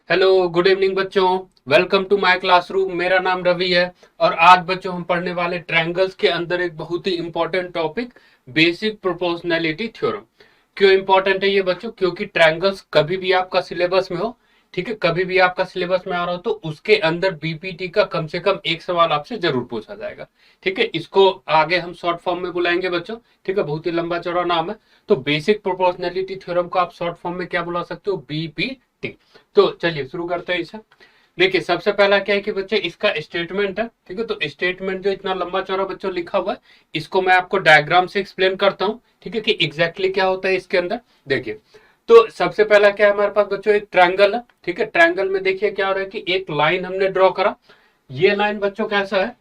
Hello good evening बच्चों। Welcome to my classroom. मेरा नाम रवि है और आज बच्चों हम पढ़ने वाले ट्रायंगल्स के अंदर एक बहुत ही important topic basic proportionality theorem. क्यों इंपॉर्टेंट है ये बच्चों? क्योंकि ट्रायंगल्स कभी भी आपका सिलेबस में हो, ठीक है, कभी भी आपका सिलेबस में आ रहा हो तो उसके अंदर बीपीटी का कम से कम एक सवाल आपसे जरूर पूछा जाएगा। ठीक है, इसको आगे हम शॉर्ट फॉर्म में बुलाएंगे बच्चों। ठीक है, बहुत ही लंबा चौड़ा नाम है। तो बेसिक प्रोपोर्शनैलिटी थ्योरम को आप शॉर्ट फॉर्म में क्या बुला सकते हो? बीपीटी। तो चलिए शुरू करते हैं इसे। देखिए सबसे पहला क्या है कि बच्चे इसका स्टेटमेंट है। ठीक है, तो स्टेटमेंट जो इतना लंबा चौड़ा बच्चों लिखा हुआ है इसको मैं आपको डायग्राम से एक्सप्लेन करता हूं। ठीक है, कि एग्जैक्टली क्या होता है इसके अंदर। देखिए तो सबसे पहला क्या है हमारे पास बच्चों, एक ट्रायंगल है। ठीक है, ट्रायंगल में देखिए क्या हो रहा है कि एक लाइन हमने ड्रॉ करा। ये लाइन बच्चों कैसा है?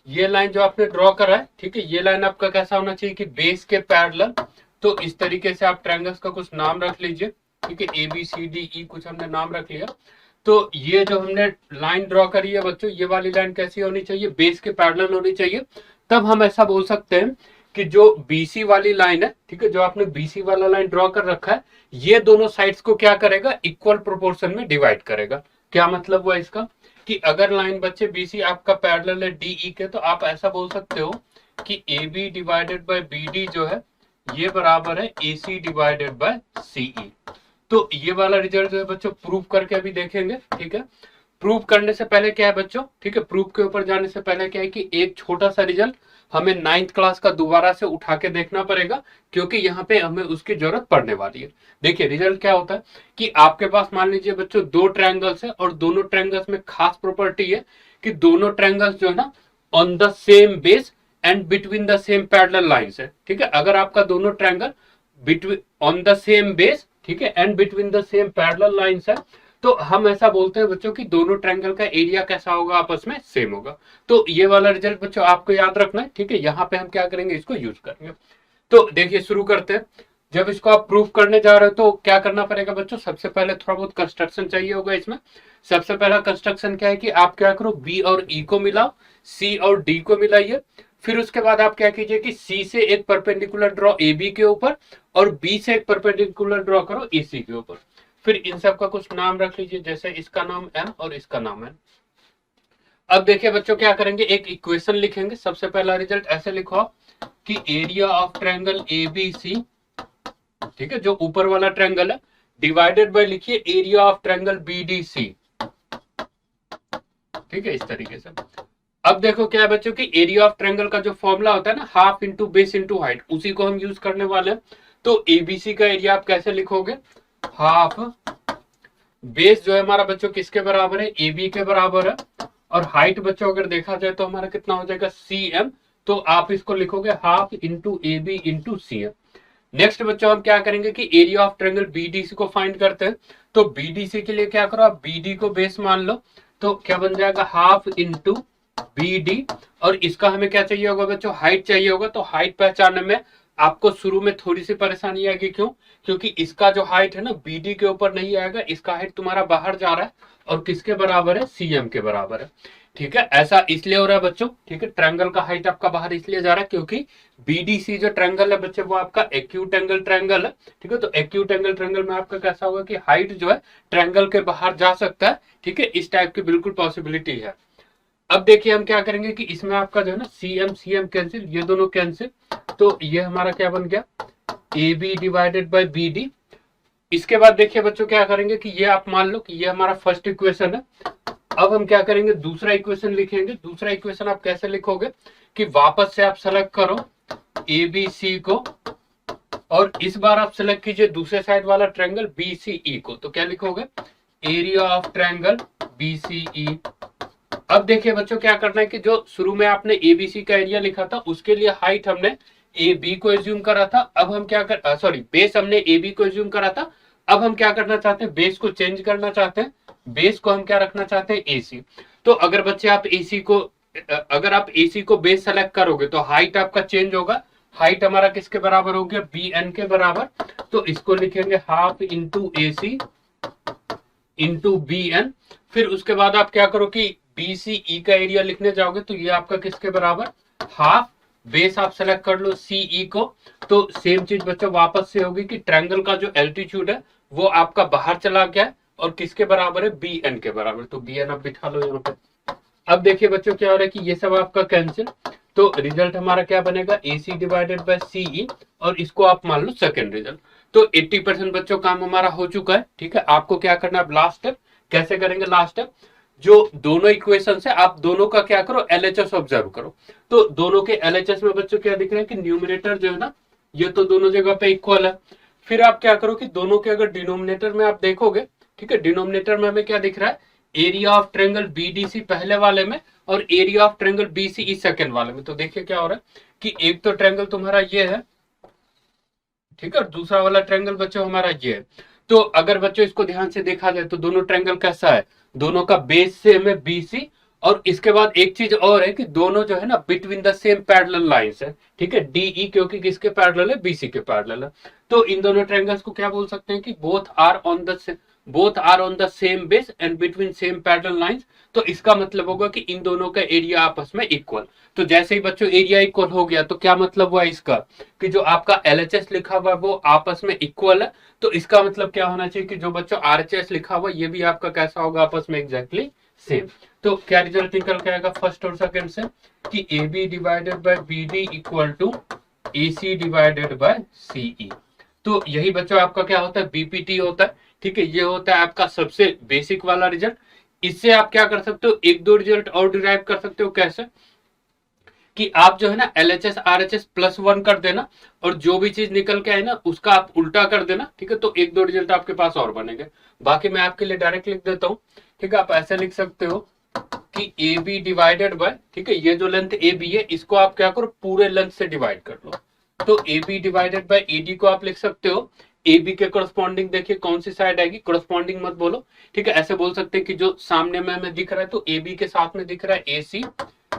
ये लाइन जो आपने ड्रॉ करा है, ठीक है, ये लाइन आपका कैसा होना चाहिए कि बेस के पैरेलल। तो इस तरीके से आप ट्रायंगल्स का कुछ नाम रख लीजिए। ठीक है, A B C D E कुछ हमने नाम रख लिया। तो ये जो हमने लाइन ड्रॉ करी है बच्चों, ये वाली लाइन कैसी होनी चाहिए? बेस के पैरेलल होनी चाहिए। तब हम ऐसा बोल सकते हैं कि जो बीसी वाली लाइन है, ठीक है, जो आपने बीसी वाला लाइन ड्रॉ कर रखा है, ये दोनों साइड्स को क्या करेगा? इक्वल प्रोपोर्शन में डिवाइड करेगा। क्या मतलब हुआ इसका? कि अगर लाइन बच्चे बीसी आपका पैरेलल है डीई के, तो आप ऐसा बोल सकते हो कि A B divided by B D जो है ये बराबर है A C divided by CE. तो ये वाला रिजल्ट जो है बच्चों प्रूव करके अभी देखेंगे। ठीक है, प्रूव करने से पहले क्या है बच्चों, ठीक है, प्रूव के ऊपर जाने से पहले क्या है कि एक छोटा सा रिजल्ट हमें 9th क्लास का दोबारा से उठा के देखना पड़ेगा, क्योंकि यहाँ पे हमें उसकी जरूरत पड़ने वाली है। देखिए रिजल्ट क्या होता है कि आपके पास मान लीजिए बच्चों दो ट्रायंगल्स है और दोनों ट्रायंगल्स में खास प्रॉपर्टी है कि दोनों ट्रायंगल्स जो है ना on the same base and between the same parallel lines है। ठीक है, अगर आपका दोनों triangle between on the same base, ठीक है, and between the same parallel lines है, तो हम ऐसा बोलते हैं बच्चों कि दोनों ट्रायंगल का एरिया कैसा होगा? आपस में सेम होगा। तो ये वाला रिजल्ट बच्चों आपको याद रखना है। ठीक है, यहाँ पे हम क्या करेंगे? इसको यूज करेंगे। तो देखिए शुरू करते हैं। जब इसको आप प्रूफ करने जा रहे हो तो क्या करना पड़ेगा बच्चों? सबसे पहले थोड़ा बहुत कंस्ट्रक्शन चाहिए होगा इसमें। सबसे पहला कंस्ट्रक्शन क्या है कि आप क्या करो, बी और ई को मिलाओ, सी और डी को मिलाइए। फिर उसके बाद आप क्या कीजिए कि सी से एक परपेंडिकुलर ड्रॉ ए बी के ऊपर और बी से एक परपेंडिकुलर ड्रॉ करो ए सी के ऊपर। फिर इन सब का कुछ नाम रख लीजिए, जैसे इसका नाम एम और इसका नाम एन। अब देखिए बच्चों क्या करेंगे, एक इक्वेशन लिखेंगे। सबसे पहला रिजल्ट ऐसे लिखो कि area of triangle A B C, ठीक है, जो ऊपर वाला ट्रायंगल है, डिवाइडेड बाय लिखिए area of triangle B D C. ठीक है, इस तरीके से। अब देखो क्या है बच्चों की एरिया ऑफ ट्रायंगल का जो फॉर्मूला होता है ना, half into base into height, उसी को हम यूज करने वाले हैं। तो एबीसी का एरिया आप कैसे लिखोगे? हाफ बेस जो है हमारा बच्चों किसके बराबर है? ए बी के बराबर है। और हाइट बच्चों अगर देखा जाए तो हमारा कितना हो जाएगा? C M. तो आप इसको लिखोगे half into A B into C M. Next बच्चों हम क्या करेंगे कि एरिया ऑफ ट्रायंगल बीडीसी को फाइंड करते हैं। तो बीडीसी के लिए क्या करो, आप बीडी को बेस मान लो। तो क्या बन जाएगा? Half into B D. और इसका हमें क्या चाहिए होगा बच्चों? हाइट चाहिए होगा। तो हाइट पहचानने में आपको शुरू में थोड़ी सी परेशानी आएगी। क्यों? क्योंकि इसका जो हाइट है ना बीडी के ऊपर नहीं आएगा, इसका हाइट तुम्हारा बाहर जा रहा है और किसके बराबर है? सीएम के बराबर है। ठीक है, ऐसा इसलिए हो रहा है बच्चों। ठीक है, ट्रायंगल का हाइट आपका बाहर इसलिए जा रहा है क्योंकि बीडीसी जो ट्रायंगल है बच्चे वो आपका एक्यूट एंगल ट्रायंगल है। ठीक है, तो एक्यूट एंगल ट्रायंगल में आपका कैसा होगा कि हाइट जो है ट्रायंगल के बाहर जा सकता है। ठीक है, इस टाइप की बिल्कुल पॉसिबिलिटी है। अब देखिए हम क्या करेंगे कि इसमें आपका जो है ना सी एम कैंसिल, ये दोनों कैंसिल। तो ये हमारा क्या बन गया? A B divided by B D. इसके बाद देखिए बच्चों क्या करेंगे कि ये आप मान लो कि ये हमारा फर्स्ट इक्वेशन है। अब हम क्या करेंगे? दूसरा इक्वेशन लिखेंगे। दूसरा इक्वेशन आप कैसे लिखोगे कि वापस से आप सेलेक्ट करो ए बी सी को और इस बार आप सेलेक्ट कीजिए दूसरे साइड वाला ट्रायंगल बी सी ई को। तो क्या लिखोगे? Area of triangle B C E. अब देखिए बच्चों क्या करना है कि जो शुरू में आपने एबीसी का एरिया लिखा था उसके लिए हाइट हमने ए बी को एज्यूम करा था। अब हम क्या कर सॉरी बेस हमने ए बी को एज्यूम करा था। अब हम क्या करना चाहते हैं? बेस को चेंज करना चाहते हैं। बेस को हम क्या रखना चाहते हैं? एसी। तो अगर बच्चे आप एसी को अगर आप एसी को बेस सेलेक्ट करोगे तो हाइट आपका चेंज होगा। हाइट हमारा किसके बराबर हो गया? बी एन के बराबर। तो इसको लिखेंगे हाफ इंटू ए सी इंटू बी एन। फिर उसके बाद आप क्या करो कि बी सी ई का एरिया लिखने जाओगे तो ये आपका किसके बराबर? हाफ बेस आप सेलेक्ट कर लो सीई को। तो सेम चीज बच्चों वापस से होगी कि ट्रायंगल का जो एल्टीट्यूड है वो आपका बाहर चला गया है और किसके बराबर है, बी एन के बराबर। तो बी एन आप बिठा लो यहाँ पे। अब देखिए बच्चों क्या हो रहा है कि ये सब आपका कैंसिल, तो रिजल्ट हमारा क्या बनेगा, ए सी डिवाइडेड बाय सीई, और इसको आप मान लो सेकेंड रिजल्ट। तो 80% बच्चों काम हमारा हो चुका है। ठीक है, आपको क्या करना है, लास्ट स्टेप कैसे करेंगे, लास्ट स्टेप जो दोनों इक्वेशन है आप दोनों का क्या करो, एलएचएस ऑब्जर्व करो। तो दोनों के एलएचएस में बच्चों क्या दिख रहा है कि न्यूमरेटर जो है ना, ये तो दोनों जगह पे इक्वल है। फिर आप क्या करो कि दोनों के अगर डिनोमिनेटर में आप देखोगे, ठीक है, डिनोमिनेटर में हमें क्या दिख रहा है, एरिया ऑफ ट्रायंगल बीडीसी पहले वाले में और area of triangle BCE second वाले में। तो देखिए क्या हो रहा है कि एक तो ट्रायंगल तुम्हारा ये है, ठीक है, और दूसरा वाला ट्रायंगल बच्चों हमारा ये है। तो अगर बच्चों इसको ध्यान से देखा जाए तो दोनों ट्रायंगल कैसा है, दोनों का बेस सेम है बीसी, और इसके बाद एक चीज और है कि दोनों जो है ना between the same parallel lines है। ठीक है, डीई क्योंकि किसके पैरेलल है, बीसी के पैरेलल है। तो इन दोनों ट्रायंगल्स को क्या बोल सकते हैं कि both are on the same base and between same parallel lines. तो इसका मतलब होगा कि इन दोनों का एरिया आपस में इक्वल। तो जैसे ही बच्चों एरिया इक्वल हो गया तो क्या मतलब हुआ इसका कि जो आपका एलएचएस लिखा हुआ है वो आपस में इक्वल है। तो इसका मतलब क्या होना चाहिए कि जो बच्चों आरएचएस लिखा हुआ ये भी आपका कैसा होगा, आपस में एग्जैक्टली सेम। तो क्या रिजल्ट निकल के आएगा फर्स्ट और सेकंड से कि A B divided by B D equal to A C divided by CE. तो यही बच्चों आपका क्या होता है, बीपीटी होता है। ठीक है, ये होता है आपका सबसे बेसिक वाला रिजल्ट। इससे आप क्या कर सकते हो, एक दो रिजल्ट और डिराइव कर सकते हो। कैसे कि आप जो है ना एलएचएस आरएचएस प्लस वन कर देना और जो भी चीज निकल के आए ना उसका आप उल्टा कर देना। ठीक है, तो एक दो रिजल्ट आपके पास और बनेंगे। बाकी मैं आपके लिए डायरेक्ट लिख देता हूं। ठीक है, आप ऐसे लिख सकते हो कि ए बी डिवाइडेड बाय, ठीक है, ये जो लेंथ ए बी है इसको आप क्या करो, पूरे लेंथ से डिवाइड कर लो। तो A B divided by A D को आप लिख सकते हो ए बी के कोरस्पॉन्डिंग, देखिए कौन सी साइड आएगी, कोरस्पॉन्डिंग मत बोलो। ठीक है, ऐसे बोल सकते हैं कि जो सामने में हमें दिख रहा है तो ए बी के साथ में दिख रहा है ए सी।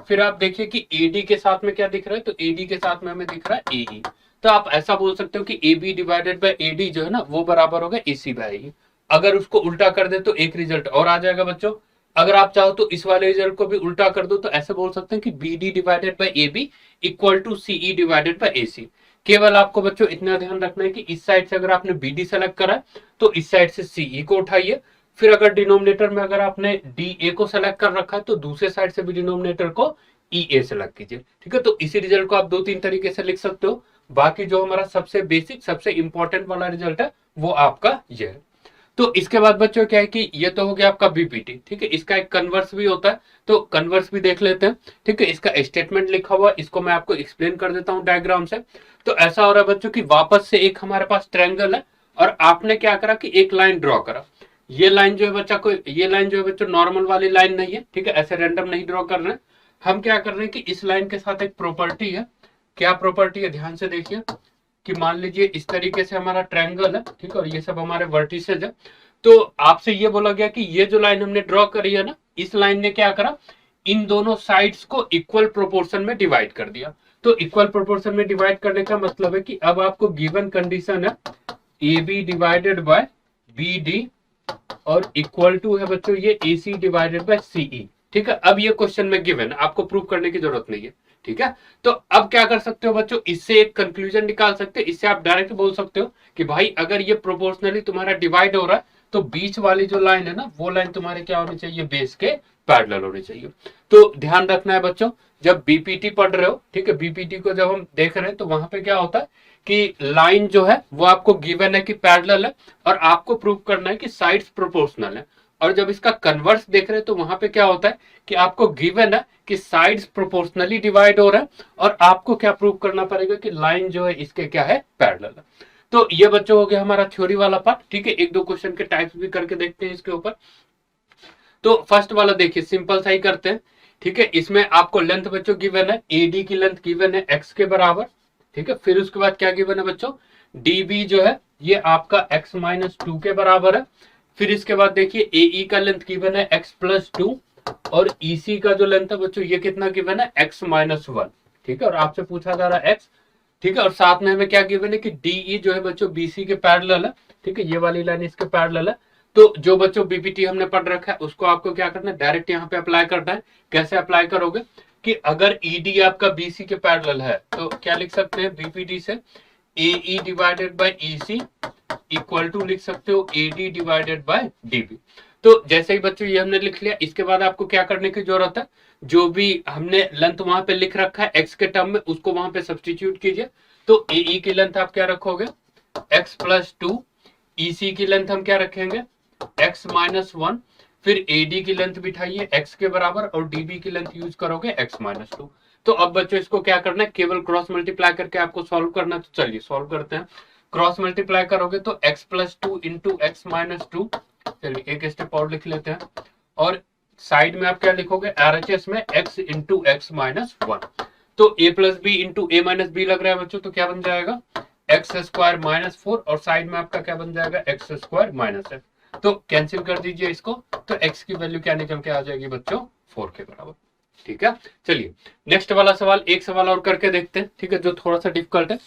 फिर आप देखिए कि एडी के साथ में क्या दिख रहा है, तो एडी के साथ में हमें दिख रहा है एई। तो आप ऐसा बोल सकते हो कि A B divided by AD जो है ना वो बराबर होगा एसी बाय ई। अगर उसको उल्टा कर दे तो एक रिजल्ट और आ जाएगा बच्चों। अगर आप चाहो तो इस वाले रिजल्ट को भी उल्टा कर दो, तो ऐसे बोल सकते हैं कि B D divided by A B equal to CE divided by A C. केवल आपको बच्चों इतना ध्यान रखना है कि इस साइड से अगर आपने बी डी सेलेक्ट करा तो इस साइड से सीई को उठाइए। फिर अगर डिनोमिनेटर में अगर आपने डी ए को सेलेक्ट कर रखा है तो दूसरे साइड से भी डिनोमिनेटर को ई ए सेलेक्ट कीजिए। ठीक है, तो इसी रिजल्ट को आप दो तीन तरीके से लिख सकते हो। बाकी जो हमारा सबसे बेसिक सबसे इंपॉर्टेंट वाला रिजल्ट है वो आपका ये है। तो इसके बाद बच्चों क्या है कि ये तो हो गया आपका बीपीटी। ठीक है, इसका एक कन्वर्स भी होता है, तो कन्वर्स भी देख लेते हैं। ठीक है, इसका स्टेटमेंट लिखा हुआ, इसको मैं आपको एक्सप्लेन कर देता हूँ डायग्राम से। तो ऐसा हो रहा है बच्चों की वापस से एक हमारे पास ट्रायंगल है और आपने क्या करा कि एक लाइन ड्रॉ करा। ये लाइन जो है बच्चा को, ये लाइन जो है बच्चों नॉर्मल वाली लाइन नहीं है। ठीक है, ऐसे रैंडम नहीं ड्रॉ कर रहे हैं हम। क्या कर रहे हैं कि इस लाइन के साथ एक प्रॉपर्टी है। क्या प्रॉपर्टी है, ध्यान से देखिए कि मान लीजिए इस तरीके से हमारा ट्रायंगल है। ठीक है, और ये सब हमारे वर्टिसेज है। तो आपसे ये बोला गया कि ये जो लाइन हमने ड्रॉ करी है ना, इस लाइन ने क्या करा, इन दोनों साइड्स को इक्वल प्रोपोर्शन में डिवाइड कर दिया। तो इक्वल प्रोपोर्शन में डिवाइड करने का मतलब है कि अब आपको गिवन कंडीशन है A B divided by B D और इक्वल टू है बच्चों ये A C divided by CE. ठीक है, अब ये क्वेश्चन में गिवन, आपको प्रूव करने की जरूरत नहीं है। ठीक है, तो अब क्या कर सकते हो बच्चों, इससे एक कंक्लूजन निकाल सकते हो। इससे आप डायरेक्ट बोल सकते हो कि भाई अगर ये प्रोपोर्शनली तुम्हारा डिवाइड हो रहा है तो बीच वाली जो लाइन है ना वो लाइन तुम्हारे क्या होनी चाहिए, बेस के पैरेलल होनी चाहिए। तो ध्यान रखना है बच्चों, जब बीपीटी पढ़ रहे हो, ठीक है, बीपीटी को जब हम देख रहे हैं तो वहां पे क्या होता है कि लाइन जो है वो आपको गिवन है कि पैरेलल है और आपको प्रूव करना है कि साइड्स प्रोपोर्शनल है। और जब इसका कन्वर्स देख रहे हैं तो वहां पे क्या होता है कि आपको गिवन है कि साइड्स प्रोपोर्शनली डिवाइड हो रहा है और आपको क्या प्रूव करना पड़ेगा कि लाइन जो है इसके क्या है, पैरेलल है। तो ये बच्चों हो गया हमारा थ्योरी वाला पार्ट। ठीक है, एक दो क्वेश्चन के टाइप्स भी करके देखते हैं इसके ऊपर। तो फर्स्ट वाला देखिए, सिंपल सा ही करते हैं। ठीक है, इसमें आपको लेंथ बच्चों गिवन है, एडी की लेंथ गिवन है x के बराबर। ठीक है, फिर उसके बाद क्या गिवन है बच्चों, db जो है ये आपका x माइनस टू के बराबर है। फिर इसके बाद देखिए AE का लेंथ गिवन है x प्लस टू और EC का जो लेंथ है बच्चों ये कितना गिवन है, x माइनस वन। ठीक है, और आपसे पूछा जा रहा है x। ठीक है, और साथ में हमें क्या गिवन है कि DE जो है बच्चों BC के पैरेलल है। ठीक है, ये वाली लाइन इसके पैरेलल है। तो जो बच्चों बीपीटी हमने पढ़ रखा है उसको आपको क्या करना है, डायरेक्ट यहाँ पे अप्लाई करना है। कैसे अप्लाई करोगे कि अगर ईडी आपका बीसी के पैरेलल है तो क्या लिख सकते हैं बीपीटी से, AE divided by EC equal to लिख सकते हो AD डिवाइडेड बाय DB। तो जैसे ही बच्चों ये हमने लिख लिया, इसके बाद आपको क्या करने की जरूरत है, जो भी हमने लेंथ वहां पे लिख रखा है x के टर्म में, उसको वहां पे सब्स्टिट्यूट कीजिए। तो AE की लेंथ आप क्या रखोगे, x प्लस 2, EC की लेंथ हम क्या रखेंगे, x माइनस 1, फिर AD की लेंथ बिठाइए x के बराबर और DB की लेंथ यूज करोगे x माइनस 2। तो अब बच्चों इसको क्या करना है, केवल क्रॉस मल्टीप्लाई करके आपको सॉल्व करना है। तो चलिए सॉल्व करते हैं। क्रॉस मल्टीप्लाई करोगे तो x plus 2 into x minus 2, चलिए एक स्टेप और लिख लेते हैं, और साइड में आप क्या लिखोगे, RHS में x इंटू एक्स माइनस 1। तो a plus B into A minus B लग रहा है बच्चों, तो क्या बन जाएगा एक्स स्क्वायर माइनस 4, और साइड में आपका क्या बन जाएगा एक्स स्क्वायर माइनस एक्स। तो कैंसिल कर दीजिए इसको, तो x की वैल्यू क्या निकल के आ जाएगी बच्चों, 4 के बराबर। ठीक है, चलिए नेक्स्ट वाला सवाल, एक सवाल और करके देखते हैं, ठीक है, जो थोड़ा सा डिफिकल्ट है।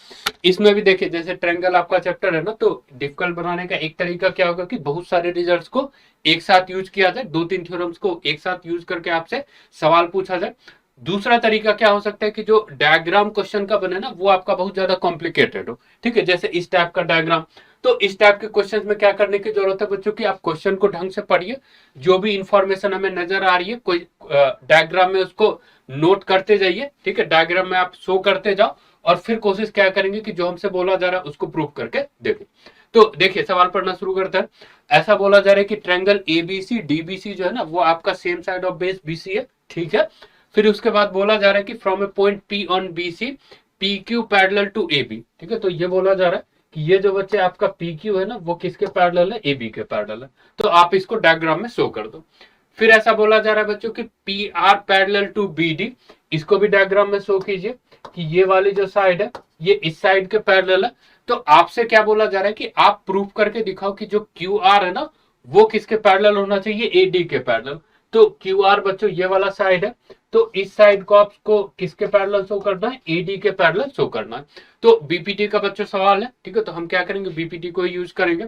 इसमें भी देखिए, जैसे ट्रायंगल आपका चैप्टर है ना, तो डिफिकल्ट बनाने का एक तरीका क्या होगा कि बहुत सारे रिजल्ट्स को एक साथ यूज किया जाए, 2-3 थ्योरम्स को एक साथ यूज करके आपसे सवाल पूछा जाए। दूसरा तरीका क्या हो सकता है कि जो डायग्राम क्वेश्चन का बने ना, वो आपका बहुत ज्यादा कॉम्प्लिकेटेड हो, ठीक है, जैसे इस टाइप का डायग्राम। तो इस टाइप के क्वेश्चंस में क्या करने की जरूरत है बच्चों की, आप क्वेश्चन को ढंग से पढ़िए, जो भी इंफॉर्मेशन हमें नजर आ रही है कोई डायग्राम में, उसको नोट करते जाइए, ठीक है, डायग्राम में आप शो करते जाओ, और फिर कोशिश क्या करेंगे कि जो हमसे बोला जा रहा है उसको प्रूव करके देखो। तो देखिए सवाल पढ़ना शुरू करते हैं। ऐसा बोला जा रहा है कि ट्रायंगल ABC DBC जो है ना, वो आपका same side of base BC है, ठीक है। फिर उसके बाद बोला जा रहा है कि from A point P on BC PQ parallel to AB, ठीक है। तो ये बोला जा रहा है कि ये जो बच्चे आपका PQ है ना, वो किसके पैरेलल है, AB के पैरेलल है। तो आप इसको डायग्राम में शो कर दो। फिर ऐसा बोला जा रहा है बच्चों कि PR पैरेलल टू BD, इसको भी डायग्राम में शो कीजिए कि ये वाली जो साइड है ये इस साइड के पैरेलल है। तो आपसे क्या बोला जा रहा है कि आप प्रूफ करके दिखाओ कि जो QR है ना, वो किसके पैरेलल होना चाहिए, AD के पैरेलल। तो QR बच्चों ये वाला साइड है, तो इस साइड को आपको किसके पैरेलल शो करना है, AD के पैरेलल शो करना है। तो BPT का बच्चों सवाल है, ठीक है, तो हम क्या करेंगे, BPT को यूज करेंगे।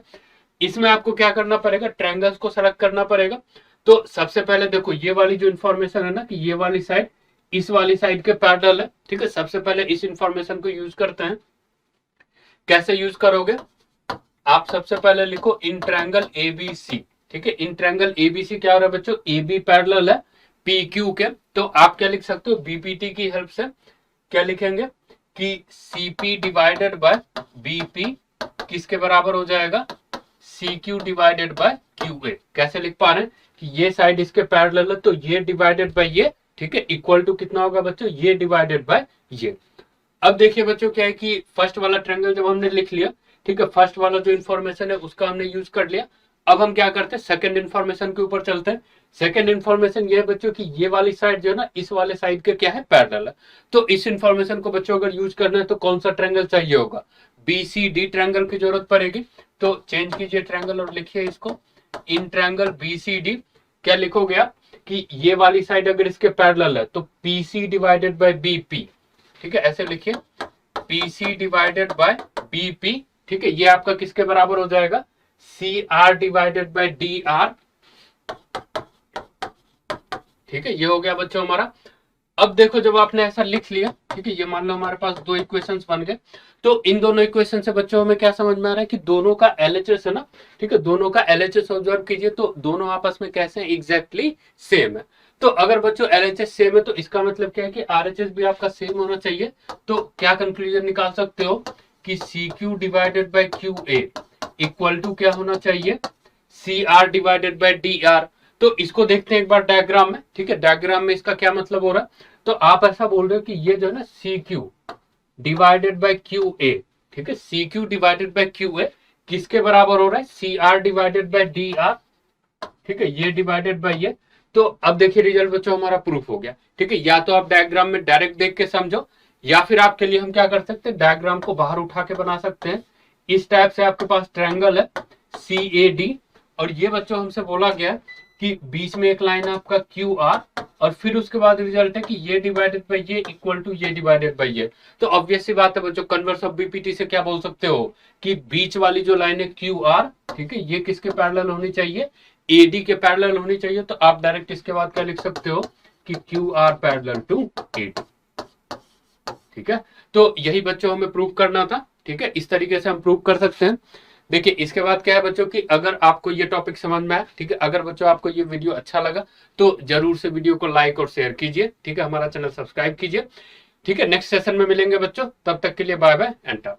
इसमें आपको क्या करना पड़ेगा, ट्रायंगल्स को सेलेक्ट करना पड़ेगा। तो सबसे पहले देखो, ये वाली जो इन्फॉर्मेशन है ना कि ये वाली साइड इस वाली साइड के पैरेलल है, ठीक है। सबसे पहले इस इंफॉर्मेशन को यूज करते हैं। कैसे यूज करोगे, आप सबसे पहले लिखो इन ट्रायंगल ABC, ठीक है। इन ट्रायंगल ABC क्या हो रहा है बच्चों, AB पैरेलल है PQ के। तो आप क्या लिख सकते हो, BPT की हेल्प से क्या लिखेंगे कि CP डिवाइडेड बाय BP किसके बराबर हो जाएगा, CQ डिवाइडेड बाय QA। कैसे लिख पा रहे हैं कि ये साइड इसके पैरेलल है, तो ये डिवाइडेड बाय ये, ठीक है, इक्वल टू कितना होगा बच्चों, ये डिवाइडेड बाय ये। अब देखिए बच्चों क्या है कि फर्स्ट वाला ट्रायंगल जब हमने लिख लिया, ठीक है, फर्स्ट वाला जो इन्फॉर्मेशन है उसका हमने यूज कर लिया। अब हम क्या करते हैं, सेकंड इन्फॉर्मेशन के ऊपर चलते हैं। सेकंड इन्फॉर्मेशन ये है बच्चों कि ये वाली साइड जो है ना, इस वाले साइड के क्या है, पैरेलल है। तो इस इन्फॉर्मेशन को बच्चों अगर यूज करना है तो कौन सा ट्रायंगल चाहिए होगा, BCD ट्रायंगल की जरूरत पड़ेगी। तो चेंज कीजिए ट्रायंगल और लिखिए इसको इन ट्रायंगल BCD। क्या लिखोगे आप कि ये वाली साइड अगर इसके पैरेलल है तो PC डिवाइडेड बाय BP, ठीक है, ऐसे लिखिए PC डिवाइडेड बाय BP, ठीक है। ये आपका किसके बराबर हो जाएगा, CR डिवाइडेड बाय DR, ठीक है। ये हो गया बच्चों हमारा। अब देखो जब आपने ऐसा लिख लिया, ठीक है, ये मान लो हमारे पास दो इक्वेशंस बन गए। तो इन दोनों इक्वेशन से बच्चों हमें क्या समझ में आ रहा है कि दोनों का LHS है ना, ठीक है, दोनों का LHS ऑब्जर्व कीजिए, तो दोनों आपस में कैसे एग्जैक्टली सेम है। तो अगर बच्चों LHS सेम है तो इसका मतलब क्या है कि RHS भी आपका सेम होना चाहिए। तो क्या कंक्लूजन निकाल सकते हो कि CQ divided by QA equal to क्या होना चाहिए, CR डिवाइडेड बाय DR। तो इसको देखते हैं एक बार डायग्राम में, ठीक है। डायग्राम में इसका क्या मतलब हो रहा है, तो आप ऐसा बोल रहे हो कि ये जो है ना CQ डिवाइडेड बाय QA, ठीक है, CQ डिवाइडेड बाय QA किसके बराबर हो रहा है, CR डिवाइडेड बाय DR, ठीक है, ये डिवाइडेड बाय ये। तो अब देखिए रिजल्ट बच्चों हमारा प्रूफ हो गया, ठीक है। या तो आप डायग्राम में डायरेक्ट देख के समझो, या फिर आपके लिए हम क्या कर सकते हैं, डायग्राम को बाहर उठा के बना सकते हैं। इस टाइप से आपके पास ट्रायंगल है CAD, और ये बच्चों हमसे बोला गया कि बीच में एक लाइन है आपका QR, और फिर उसके बाद रिजल्ट है कि ये डिवाइडेड बाय ये इक्वल टू ये डिवाइडेड बाय ये। तो ऑब्वियस सी बात है बच्चों, कन्वर्स ऑफ BPT से क्या बोल सकते हो कि बीच वाली जो लाइन है QR, ठीक है, ये किसके पैरेलल होनी चाहिए, AD के पैरेलल होनी चाहिए। तो आप डायरेक्ट इसके बाद क्या लिख सकते हो कि QR पैरेलल टू AD, ठीक है। तो यही बच्चों हमें प्रूव करना था। ठीक है, इस तरीके से हम प्रूव कर सकते हैं। देखिए इसके बाद क्या है बच्चों की, अगर आपको ये टॉपिक समझ में आया, ठीक है, अगर बच्चों आपको ये वीडियो अच्छा लगा तो जरूर से वीडियो को लाइक और शेयर कीजिए, ठीक है, हमारा चैनल सब्सक्राइब कीजिए। ठीक है, नेक्स्ट सेशन में मिलेंगे बच्चों, तब तक के लिए बाय बाय एंड टाटा।